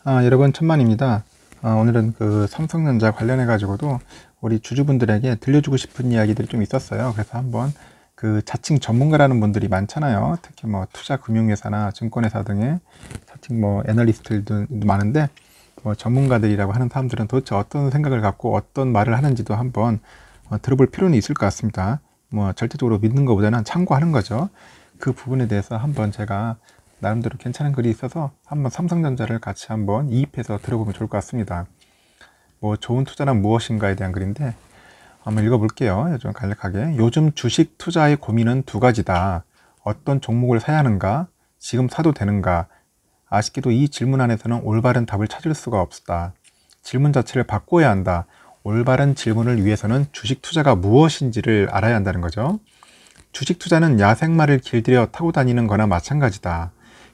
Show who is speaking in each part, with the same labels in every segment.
Speaker 1: 여러분 천만입니다. 오늘은 그 삼성전자 관련해 가지고도 우리 주주분들에게 들려주고 싶은 이야기들이 좀 있었어요. 그래서 한번 그 자칭 전문가라는 분들이 많잖아요. 특히 뭐 투자 금융회사나 증권회사 등의 자칭 뭐 애널리스트들도 많은데, 뭐 전문가들이라고 하는 사람들은 도대체 어떤 생각을 갖고 어떤 말을 하는지도 한번 들어볼 필요는 있을 것 같습니다. 뭐 절대적으로 믿는 것보다는 참고하는 거죠. 그 부분에 대해서 한번 제가 나름대로 괜찮은 글이 있어서 한번 삼성전자를 같이 한번 이입해서 들어보면 좋을 것 같습니다. 뭐 좋은 투자는 무엇인가에 대한 글인데 한번 읽어볼게요. 좀 간략하게. 요즘 주식 투자의 고민은 두 가지다. 어떤 종목을 사야 하는가? 지금 사도 되는가? 아쉽게도 이 질문 안에서는 올바른 답을 찾을 수가 없다. 질문 자체를 바꿔야 한다. 올바른 질문을 위해서는 주식 투자가 무엇인지를 알아야 한다는 거죠. 주식 투자는 야생마를 길들여 타고 다니는 거나 마찬가지다.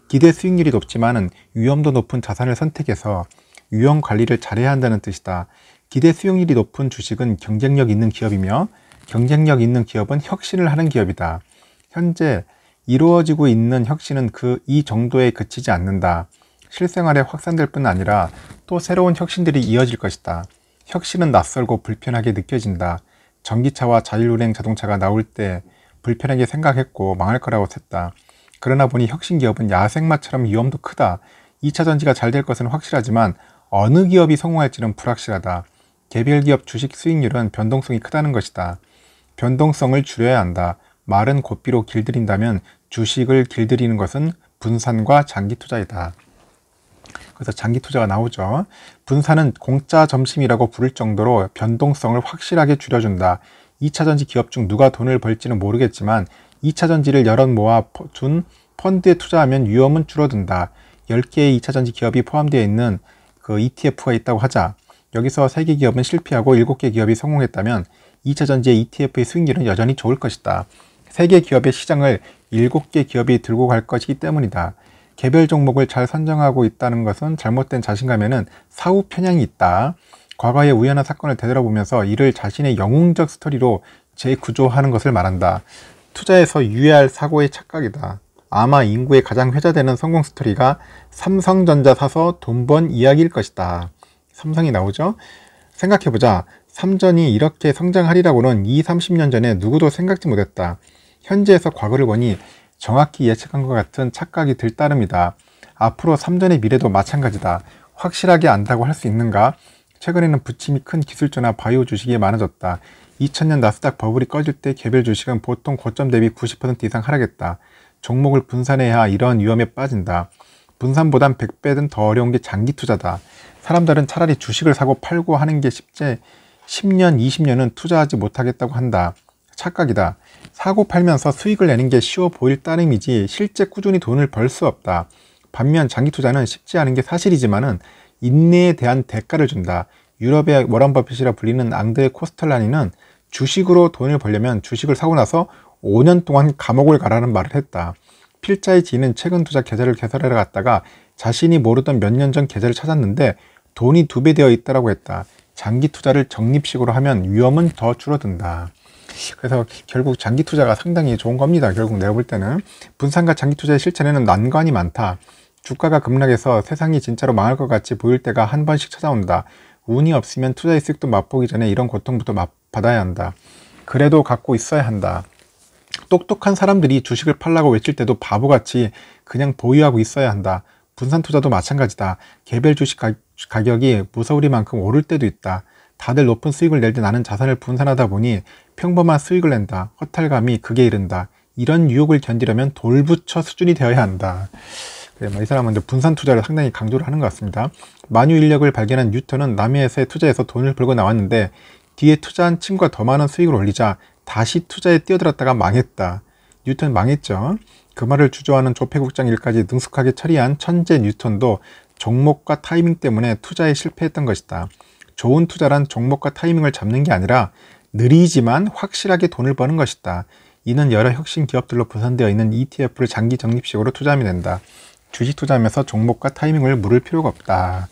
Speaker 1: 기대 수익률이 높지만 위험도 높은 자산을 선택해서 위험 관리를 잘해야 한다는 뜻이다. 기대 수익률이 높은 주식은 경쟁력 있는 기업이며 경쟁력 있는 기업은 혁신을 하는 기업이다. 현재 이루어지고 있는 혁신은 이 정도에 그치지 않는다. 실생활에 확산될 뿐 아니라 또 새로운 혁신들이 이어질 것이다. 혁신은 낯설고 불편하게 느껴진다. 전기차와 자율운행 자동차가 나올 때 불편하게 생각했고 망할 거라고 셌다. 그러나 보니 혁신 기업은 야생마처럼 위험도 크다. 2차 전지가 잘 될 것은 확실하지만 어느 기업이 성공할지는 불확실하다. 개별 기업 주식 수익률은 변동성이 크다는 것이다. 변동성을 줄여야 한다. 말은 고삐로 길들인다면 주식을 길들이는 것은 분산과 장기 투자이다. 그래서 장기 투자가 나오죠. 분산은 공짜 점심이라고 부를 정도로 변동성을 확실하게 줄여준다. 2차 전지 기업 중 누가 돈을 벌지는 모르겠지만 2차 전지를 여럿 모아 준 펀드에 투자하면 위험은 줄어든다. 10개의 2차 전지 기업이 포함되어 있는 그 ETF가 있다고 하자. 여기서 3개 기업은 실패하고 7개 기업이 성공했다면 2차 전지의 ETF의 수익률은 여전히 좋을 것이다. 3개 기업의 시장을 7개 기업이 들고 갈 것이기 때문이다. 개별 종목을 잘 선정하고 있다는 것은 잘못된 자신감에는 사후 편향이 있다. 과거의 우연한 사건을 되돌아보면서 이를 자신의 영웅적 스토리로 재구조하는 것을 말한다. 투자에서 유의해야 할 사고의 착각이다. 아마 인구의 가장 회자되는 성공 스토리가 삼성전자 사서 돈 번 이야기일 것이다. 삼성이 나오죠? 생각해보자. 삼전이 이렇게 성장하리라고는 20, 30년 전에 누구도 생각지 못했다. 현재에서 과거를 보니 정확히 예측한 것 같은 착각이 들 따름이다. 앞으로 삼전의 미래도 마찬가지다. 확실하게 안다고 할 수 있는가? 최근에는 부침이 큰 기술주나 바이오 주식이 많아졌다. 2000년 나스닥 버블이 꺼질 때 개별 주식은 보통 고점 대비 90% 이상 하락했다. 종목을 분산해야 이런 위험에 빠진다. 분산보단 100배는 더 어려운 게 장기 투자다. 사람들은 차라리 주식을 사고 팔고 하는 게 쉽지 10년, 20년은 투자하지 못하겠다고 한다. 착각이다. 사고 팔면서 수익을 내는 게 쉬워 보일 따름이지 실제 꾸준히 돈을 벌 수 없다. 반면 장기 투자는 쉽지 않은 게 사실이지만은 인내에 대한 대가를 준다. 유럽의 워런 버핏이라 불리는 앙드레 코스텔라니는 주식으로 돈을 벌려면 주식을 사고 나서 5년 동안 감옥을 가라는 말을 했다. 필자의 지인은 최근 투자 계좌를 개설하러 갔다가 자신이 모르던 몇 년 전 계좌를 찾았는데 돈이 2배 되어 있다고 했다. 장기 투자를 적립식으로 하면 위험은 더 줄어든다. 그래서 결국 장기 투자가 상당히 좋은 겁니다. 결국 내가 볼 때는 분산과 장기 투자의 실천에는 난관이 많다. 주가가 급락해서 세상이 진짜로 망할 것 같이 보일 때가 한 번씩 찾아온다. 운이 없으면 투자의 수익도 맛보기 전에 이런 고통부터 받아야 한다. 그래도 갖고 있어야 한다. 똑똑한 사람들이 주식을 팔라고 외칠 때도 바보같이 그냥 보유하고 있어야 한다. 분산 투자도 마찬가지다. 개별 주식 가격이 무서우리만큼 오를 때도 있다. 다들 높은 수익을 낼 때 나는 자산을 분산하다 보니 평범한 수익을 낸다. 허탈감이 극에 이른다. 이런 유혹을 견디려면 돌부처 수준이 되어야 한다. 이 사람은 이제 분산 투자를 상당히 강조를 하는 것 같습니다. 만유 인력을 발견한 뉴턴은 남의 회사에 투자해서 돈을 벌고 나왔는데 뒤에 투자한 친구가 더 많은 수익을 올리자 다시 투자에 뛰어들었다가 망했다. 뉴턴 망했죠. 그 말을 주저하는 조폐국장 일까지 능숙하게 처리한 천재 뉴턴도 종목과 타이밍 때문에 투자에 실패했던 것이다. 좋은 투자란 종목과 타이밍을 잡는 게 아니라 느리지만 확실하게 돈을 버는 것이다. 이는 여러 혁신 기업들로 분산되어 있는 ETF를 장기 적립식으로 투자하면 된다. 주식 투자하면서 종목과 타이밍을 물을 필요가 없다.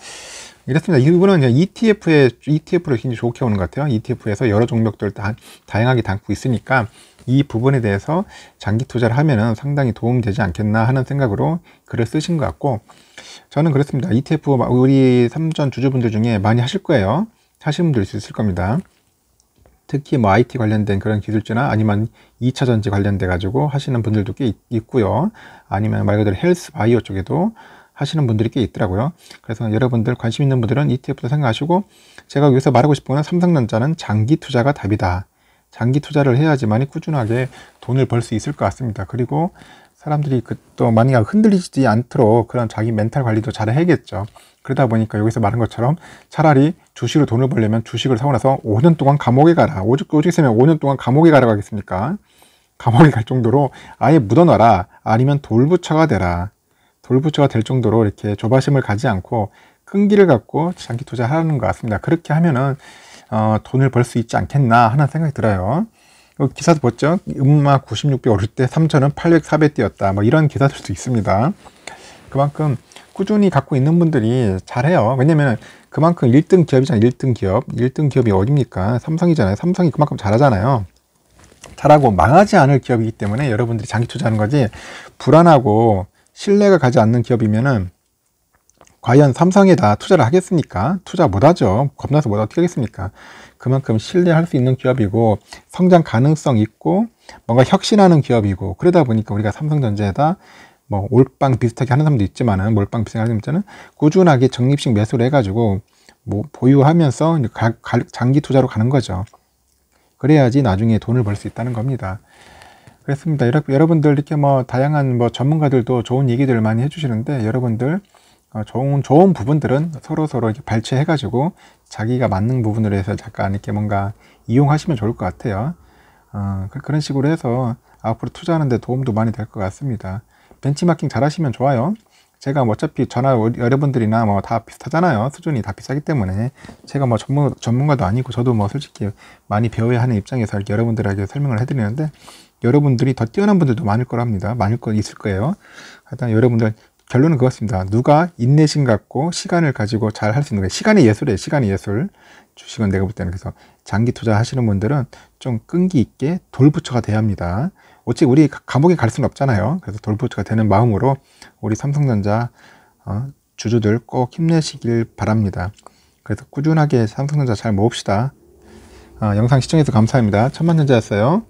Speaker 1: 이렇습니다. 이분은 ETF로 굉장히 좋게 오는 것 같아요. ETF에서 여러 종목들 다양하게 담고 있으니까 이 부분에 대해서 장기 투자를 하면은 상당히 도움이 되지 않겠나 하는 생각으로 글을 쓰신 것 같고, 저는 그렇습니다. ETF 우리 삼전 주주분들 중에 많이 하실 거예요. 하시는 분들 있을 겁니다. 특히 뭐 IT 관련된 그런 기술주나 아니면 2차 전지 관련돼 가지고 하시는 분들도 꽤 있고요. 아니면 말 그대로 헬스 바이오 쪽에도 하시는 분들이 꽤 있더라고요. 그래서 여러분들 관심 있는 분들은 ETF도 생각하시고, 제가 여기서 말하고 싶은 건 삼성전자는 장기 투자가 답이다. 장기 투자를 해야지만이 꾸준하게 돈을 벌 수 있을 것 같습니다. 그리고 사람들이 또 많이 흔들리지 않도록 그런 자기 멘탈 관리도 잘 해야겠죠. 그러다 보니까 여기서 말한 것처럼 차라리 주식으로 돈을 벌려면 주식을 사고 나서 5년 동안 감옥에 가라. 오직 있으면 5년 동안 감옥에 가라고 하겠습니까? 감옥에 갈 정도로 아예 묻어놔라. 아니면 돌부처가 되라. 돌부처가 될 정도로 이렇게 조바심을 가지 않고 끈기를 갖고 장기 투자하는 것 같습니다. 그렇게 하면은 돈을 벌 수 있지 않겠나 하는 생각이 들어요. 기사도 봤죠? 음마 96배 오를 때 삼전은 800, 4배 뛰었다. 뭐 이런 기사들도 있습니다. 그만큼 꾸준히 갖고 있는 분들이 잘해요. 왜냐면 그만큼 1등 기업이잖아요. 1등 기업. 1등 기업이 어딥니까? 삼성이잖아요. 삼성이 그만큼 잘하잖아요. 잘하고 망하지 않을 기업이기 때문에 여러분들이 장기 투자하는 거지, 불안하고 신뢰가 가지 않는 기업이면은 과연 삼성에다 투자를 하겠습니까? 투자 못하죠. 겁나서 못 어떻게 하겠습니까? 그만큼 신뢰할 수 있는 기업이고 성장 가능성 있고 뭔가 혁신하는 기업이고, 그러다 보니까 우리가 삼성전자에다 뭐 올빵 비슷하게 하는 사람도 있지만은, 몰빵 비슷하게 하는 사람은 꾸준하게 적립식 매수를 해가지고 뭐 보유하면서 장기 투자로 가는 거죠. 그래야지 나중에 돈을 벌 수 있다는 겁니다. 그렇습니다. 여러분들 이렇게 뭐 다양한 뭐 전문가들도 좋은 얘기들을 많이 해주시는데, 여러분들 좋은 부분들은 서로 이렇게 발췌해가지고 자기가 맞는 부분으로 해서 잠깐 이렇게 뭔가 이용하시면 좋을 것 같아요. 그런 식으로 해서 앞으로 투자하는데 도움도 많이 될 것 같습니다. 벤치마킹 잘 하시면 좋아요. 제가 뭐 어차피 여러분들이나 뭐 다 비슷하잖아요. 수준이 다 비싸기 때문에 제가 뭐 전문가도 아니고 저도 뭐 솔직히 많이 배워야 하는 입장에서 이렇게 여러분들에게 설명을 해드리는데, 여러분들이 더 뛰어난 분들도 많을 거랍니다. 많을 거 있을 거예요. 하여튼 여러분들 결론은 그렇습니다. 누가 인내심 갖고 시간을 가지고 잘 할 수 있는 거예요. 시간의 예술이에요. 시간의 예술. 주식은 내가 볼 때는. 그래서 장기 투자 하시는 분들은 좀 끈기 있게 돌부처가 돼야 합니다. 어찌 우리 감옥에 갈 수는 없잖아요. 그래서 돌부처가 되는 마음으로 우리 삼성전자 주주들 꼭 힘내시길 바랍니다. 그래서 꾸준하게 삼성전자 잘 모읍시다. 영상 시청해서 감사합니다. 천만전자였어요.